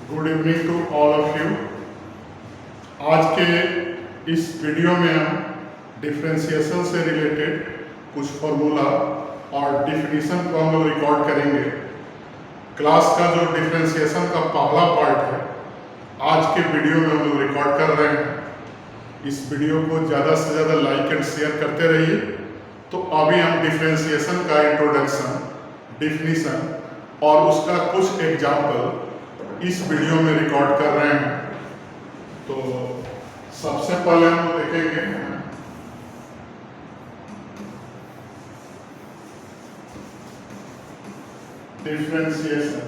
Good evening to all of you. आज के इस वीडियो में हम डिफ्रेंशिएशन से रिलेटेड कुछ फॉर्मूला और डिफिनीशन को हम लोग रिकॉर्ड करेंगे। क्लास का जो डिफ्रेंशिएशन का पहला पार्ट है आज के वीडियो में हम लोग रिकॉर्ड कर रहे हैं। इस वीडियो को ज़्यादा से ज़्यादा लाइक एंड शेयर करते रहिए। तो अभी हम डिफ्रेंशिएशन का इंट्रोडक्शन, डिफिनीशन और उसका कुछ एग्जाम्पल इस वीडियो में रिकॉर्ड कर रहे हैं। तो सबसे पहले हम देखेंगे डिफ्रेंशिएशन।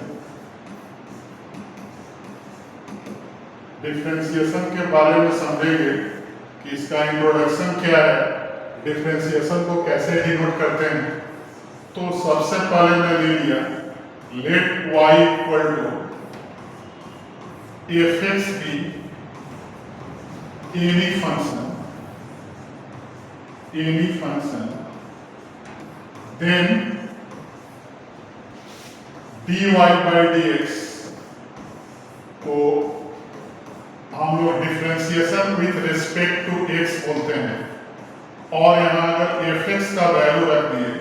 डिफ्रेंशिएशन के बारे में समझेंगे कि इसका इंट्रोडक्शन क्या है, डिफ्रेंशिएशन को कैसे डिनोट करते हैं। तो सबसे पहले मैं ले लिया let y equal to fx be any function, then dy by dx को हम लोग differentiation with respect to x बोलते हैं। और यहाँ अगर fx का वैल्यू रख दिए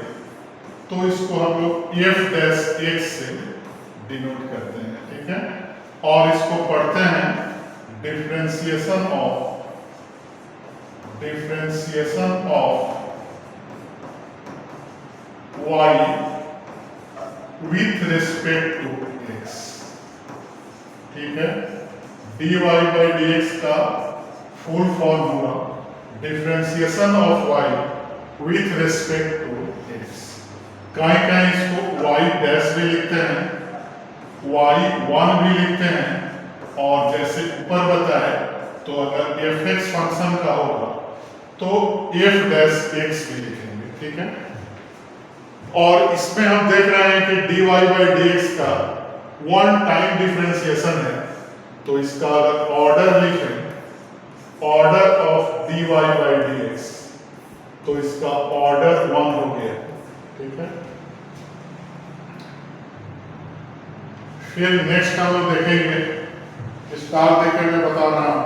तो इसको हम लोग f डैश x से डिनोट करते हैं, ठीक है। और इसको पढ़ते हैं differentiation of y with respect to x, ठीक है। dy by dx का फुल फॉर्म होगा differentiation of y with respect to x। कहीं कहीं इसको y डैश भी लिखते हैं, y1 भी लिखते हैं, और जैसे ऊपर बताए तो अगर fx फंक्शन का होगा तो f डैश x भी लिखेंगे, ठीक है। और इसमें हम देख रहे हैं कि dy by dx का वन टाइम डिफरेंशिएशन है, तो इसका अगर ऑर्डर लिखें, order of dy by dx, तो इसका ऑर्डर 1 हो गया, ठीक है। फिर नेक्स्ट हम लोग देखेंगे, स्टार देखेंगे, बता रहा हूं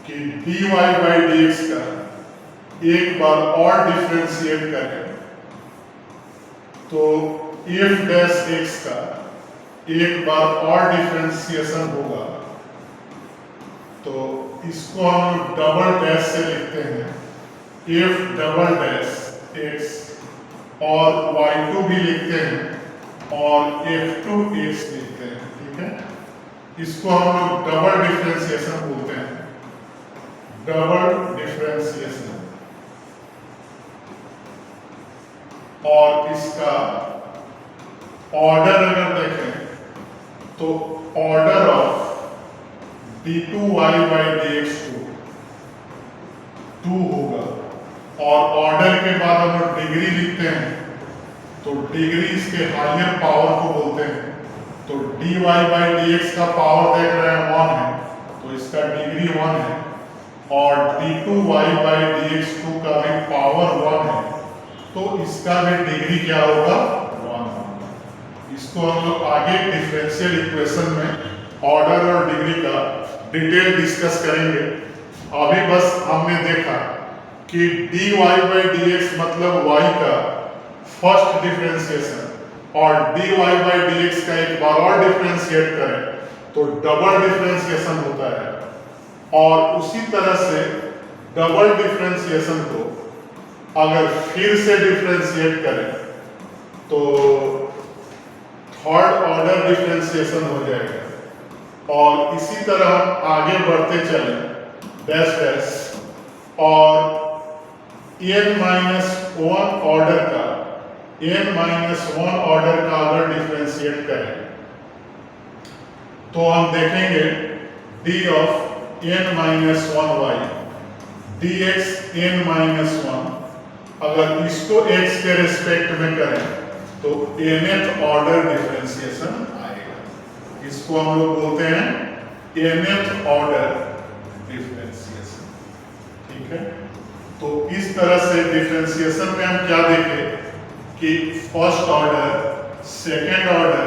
कि dy by dx का एक बार और डिफरेंशिएट करें तो f डैश x का एक बार और डिफरेंशिएशन होगा। तो इसको हम डबल डैश से लिखते हैं, f डबल डैश x, और y2 भी लिखते हैं और f2x लिखते हैं, ठीक है। इसको हम लोग डबल डिफरेंशिएशन बोलते हैं, डबल डिफरेंशिएशन। और इसका ऑर्डर अगर देखें तो order of d2y by dx 2 होगा। और ऑर्डर के बाद हम लोग डिग्री लिखते हैं, तो डिग्री इसके हायर पावर को बोलते हैं। तो dy by dx का पावर देख रहे हैं 1 है, तो इसका डिग्री 1 है, और d2y by dx 2 का भी पावर 1 है, तो इसका भी डिग्री क्या होगा, 1 होगा। इसको हम लोग आगे डिफरेंशियल इक्वेशन में ऑर्डर और डिग्री का डिटेल डिस्कस करेंगे। अभी बस हमने देखा कि dy by dx मतलब y का फर्स्ट डिफरेंशिएशन, और dy by dx का एक बार और डिफरेंशिएट करें तो डबल डिफरेंशिएशन होता है। और उसी तरह से डबल डिफरेंशिएशन को अगर फिर से डिफरेंशिएट करें तो थर्ड ऑर्डर डिफरेंशिएशन हो जाएगा। और इसी तरह हम आगे बढ़ते चले डैश डैश, और n-1 ऑर्डर का n-1 ऑर्डर का अगर डिफरेंशिएट करें तो हम देखेंगे d of n-1y dx n-1, अगर इसको x के रिस्पेक्ट में करें तो nth ऑर्डर डिफरेंशिएशन आएगा। इसको हम लोग बोलते हैं nth ऑर्डर डिफरेंशिएशन, ठीक है। तो इस तरह से डिफरेंशिएशन में हम क्या देखें कि फर्स्ट ऑर्डर, सेकेंड ऑर्डर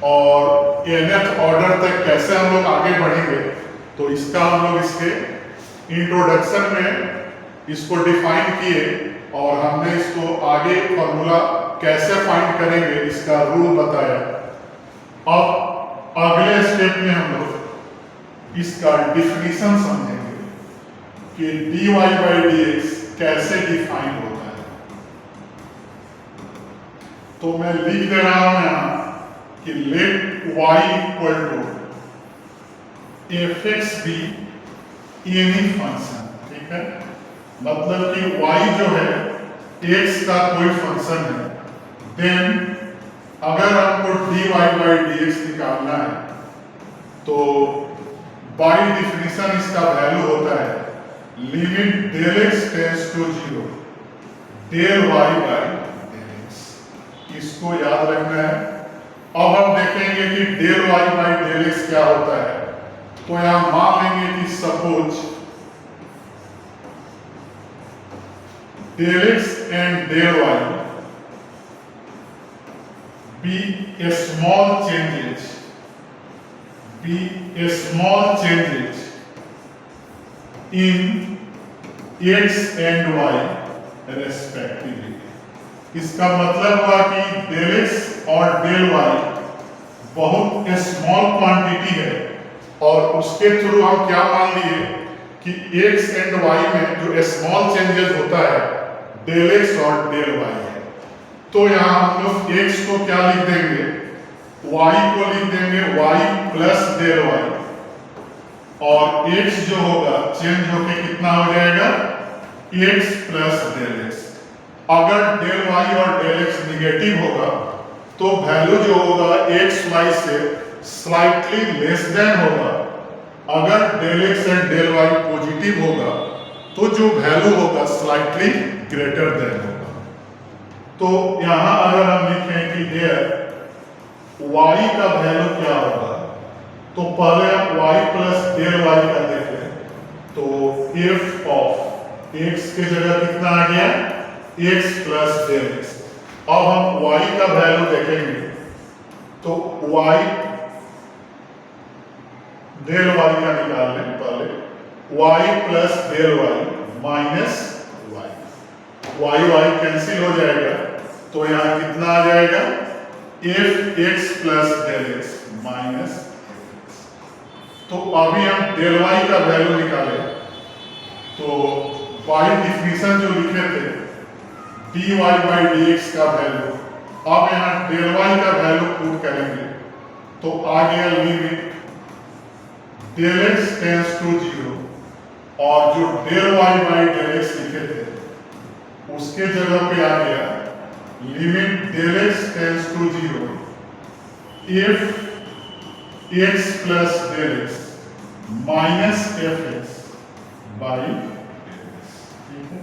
और nth ऑर्डर तक कैसे हम लोग आगे बढ़ेंगे, तो इसका हम लोग इसके इंट्रोडक्शन में इसको डिफाइन किए और हमने इसको आगे फॉर्मूला कैसे फाइंड करेंगे इसका रूल बताया। अब अगले स्टेप में हम लोग इसका डिफिनीशन समझेंगे कि dy by dx कैसे डिफाइन होता है। तो मैं लिख दे रहा हूं यहां कि let y equal to fx be any function, ठीक है, मतलब कि y जो है x का कोई फंक्शन है, देन अगर हमको dy by dx निकालना है तो बाय डिफिनीशन इसका वैल्यू होता है limit del x tends to 0 del y by del x। इसको याद रखना है। अब हम देखेंगे कि del y by del x क्या होता है। तो यहां मान लेंगे कि suppose del x and del y be a small changes in x and y respectively। इसका मतलब हुआ कि डेल x और डेल y बहुत स्मॉल क्वांटिटी है और उसके थ्रू हम क्या मान लिए कि x एंड y में जो स्मॉल चेंजेस होता है डेल x और डेल y है। तो यहाँ हम लोग x को क्या लिख देंगे, y को लिख देंगे y प्लस डेल y, और x जो होगा चेंज होके कितना हो जाएगा x प्लस डेल x। अगर डेल y और डेल x निगेटिव होगा तो वैल्यू जो होगा x y से स्लाइटली लेस देन होगा। अगर del x and del y positive होगा तो जो वैल्यू होगा स्लाइटली ग्रेटर देन होगा। तो यहां अगर हम लिखें कि हियर y का वैल्यू क्या होगा, तो पहले हम y प्लस डेल y का देख लें। तो f ऑफ x की जगह कितना आ गया x प्लस डेल x। अब हम y का वैल्यू देखेंगे तो y डेल y का निकाल लें पहले, y plus del y minus y cancel हो जाएगा तो यहाँ कितना आ जाएगा f x plus del x minus. तो अभी हम डेल y का वैल्यू निकाले तो बाय डिफिनीशन जो लिखे थे dy by dx का वैल्यू, अब यहाँ डेल y का वैल्यू पुट करेंगे तो आ गया limit del x tends to 0, और जो del y by del x लिखे थे उसके जगह पे आ गया limit del x tends to 0 if x plus del x minus fx by del x, ठीक है।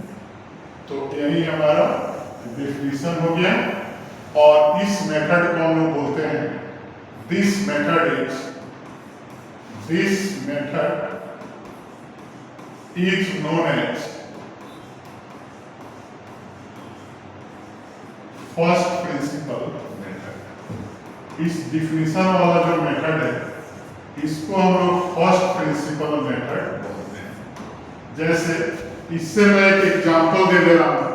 तो यही हमारा डिफिनीशन हो गया और इस मेथड को हम लोग बोलते हैं this method is known as first principle method. इस डिफिनीशन वाला जो मेथड है इसको हम लोग फर्स्ट प्रिंसिपल मेथड बोलते हैं। जैसे इससे मैं एक एग्जांपल दे दे रहा हूं,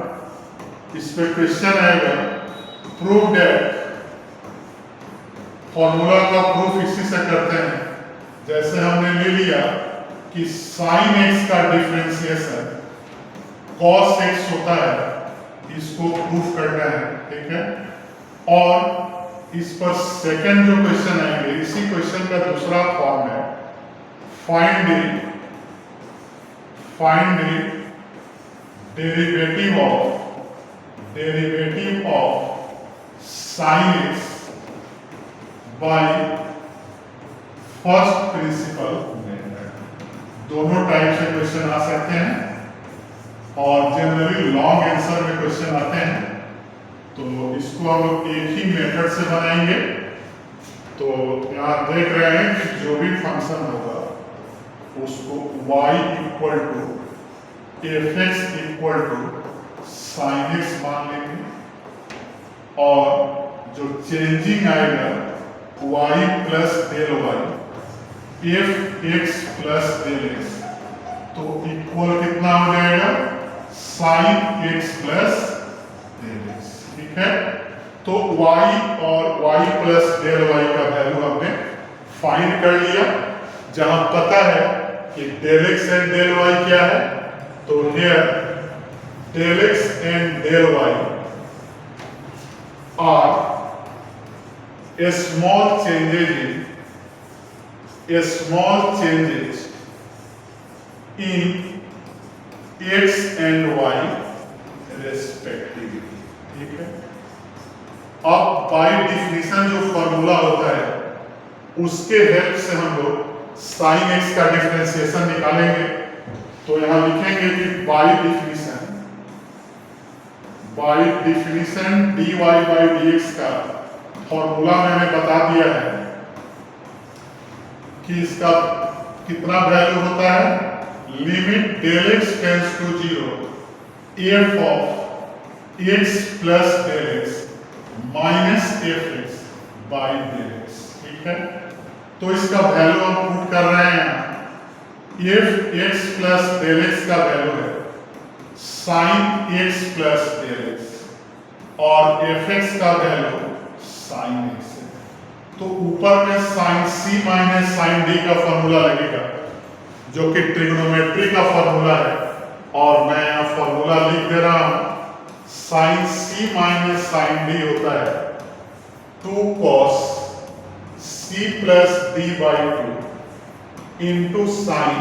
इस पे क्वेश्चन आएगा प्रूव दैट, फॉर्मूला का प्रूफ इसी से करते हैं। जैसे हमने ले लिया कि साइन x का डिफरेंशिएशन cos x होता है, इसको प्रूफ करना है, ठीक है। और इस पर सेकंड जो क्वेश्चन आएंगे, इसी क्वेश्चन का दूसरा फॉर्म है find the derivative of sine x by first principle method. दोनों टाइप से क्वेश्चन आ सकते हैं और जनरली लॉन्ग आंसर में क्वेश्चन आते हैं, तो इसको हम लोग एक ही मेथड से बनाएंगे। तो यहाँ देख रहे हैं कि जो भी फंक्शन होगा उसको y equal to fx equal to sine x मान लेंगे, और जो चेंजिंग आएगा y plus del y F X plus del X, तो इक्वल कितना हो जाएगा sine X plus del X. ठीक है, तो y और y प्लस डेल y का वैल्यू हमने फाइंड कर लिया। जहां पता है कि del X and del y क्या है, तो here del X and del y are small changes in x and y respectively। ठीक है, अब बाय डिफिनीशन जो फॉर्मूला होता है उसके हेल्प से हम लोग साइन एक्स का डिफरेंशिएशन निकालेंगे। तो यहां लिखेंगे कि by definition dy by dx का फॉर्मूला मैंने बता दिया है कि इसका कितना वैल्यू होता है, limit del x tends to 0 F of X plus del X minus F X by del X. ठीक है, तो इसका वैल्यू हम पुट कर रहे हैं। F X plus del X का वैल्यू है sine X plus del X और एफ एक्स का वैल्यू साइन एक्स है। तो ऊपर में sine C minus sine D का फॉर्मूला लगेगा जो कि ट्रिग्नोमेट्री का फॉर्मूला है, और मैं यहाँ फॉर्मूला लिख दे रहा हूं। Sign C minus sine D होता है 2 cos c plus D by 2 into sine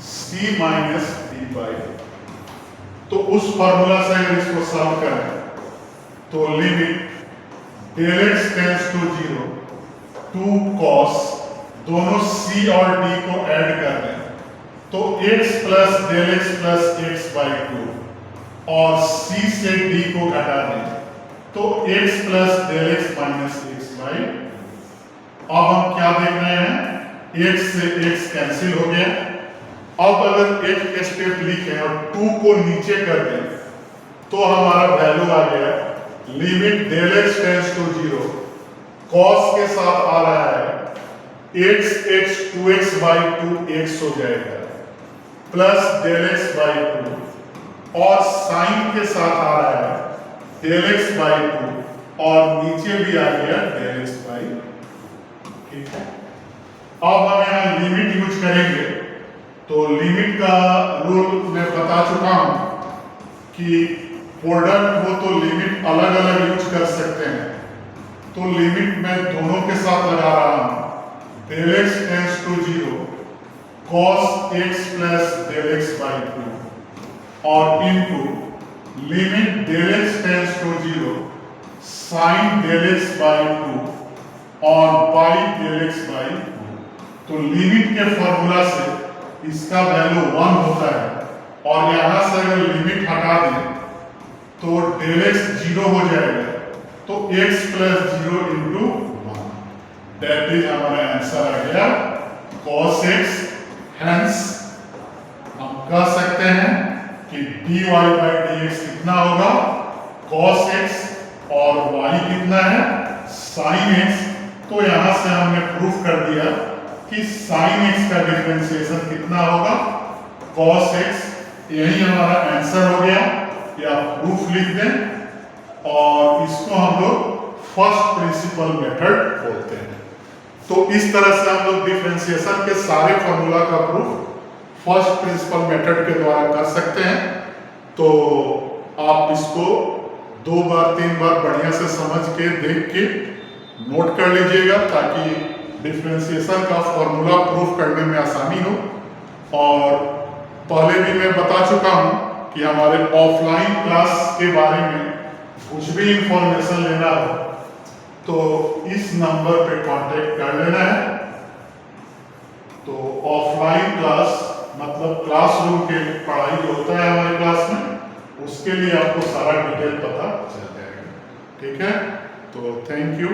c minus D by 2। तो उस फॉर्मूला से अगर इसको सॉल्व करें तो limit del x tends to 0 2 cos, दोनों c और d को ऐड कर दें तो x plus del X plus X by 2 और c से d को घटा दें तो x plus del X minus X by. अब हम क्या देख रहे हैं, x से x कैंसिल हो गया। अब अगर एक स्टेप लिखें और 2 को नीचे कर दें तो हमारा वैल्यू आ गया limit del x tends to 0 cos के साथ आ रहा है x 2x बाई 2x हो जाएगा प्लस डेल एक्स बाई 2 और साइन के साथ आ रहा है डेल एक्स बाई 2 और नीचे भी आ गया डेल एक्स बाई। ठीक है, अब हम यहाँ लिमिट यूज करेंगे। तो लिमिट का रूल मैं बता चुका हूं कि प्रोडक्ट हो तो लिमिट अलग अलग यूज कर सकते हैं। तो लिमिट मैं दोनों के साथ लगा रहा हूं, del x tends to 0 cos x plus del x by 2 और into limit del x tends to 0 sine del x by 2 और बाई डेल एक्स बाई 2। तो लिमिट के फॉर्मूला से इसका वैल्यू 1 होता है और यहां से अगर लिमिट हटा दें तो डेल एक्स 0 हो जाएगा, तो x plus 0 into 1, that is हमारा आंसर आ गया cos x। हेंस हम कह सकते हैं कि dy बाई dx कितना होगा cos x और y कितना है sin x। तो यहां से हमने प्रूफ कर दिया कि sin x का डिफरेंशिएशन कितना होगा cos x। यही हमारा आंसर हो गया, या प्रूफ लिख दें और इसको हम लोग फर्स्ट प्रिंसिपल मेथड बोलते हैं। तो इस तरह से हम लोग डिफरेंशिएशन के सारे फॉर्मूला का प्रूफ फर्स्ट प्रिंसिपल मेथड के द्वारा कर सकते हैं। तो आप इसको 2 बार 3 बार बढ़िया से समझ के देख के नोट कर लीजिएगा ताकि डिफरेंशिएशन का फॉर्मूला प्रूफ करने में आसानी हो। और पहले भी मैं बता चुका हूं कि हमारे ऑफलाइन क्लास के बारे में कुछ भी इंफॉर्मेशन लेना हो तो इस नंबर पे कांटेक्ट कर लेना है। तो ऑफलाइन क्लास मतलब क्लासरूम के पढ़ाई जो होता है हमारे क्लास में, उसके लिए आपको सारा डिटेल पता चल जाएगा। ठीक है, तो थैंक यू।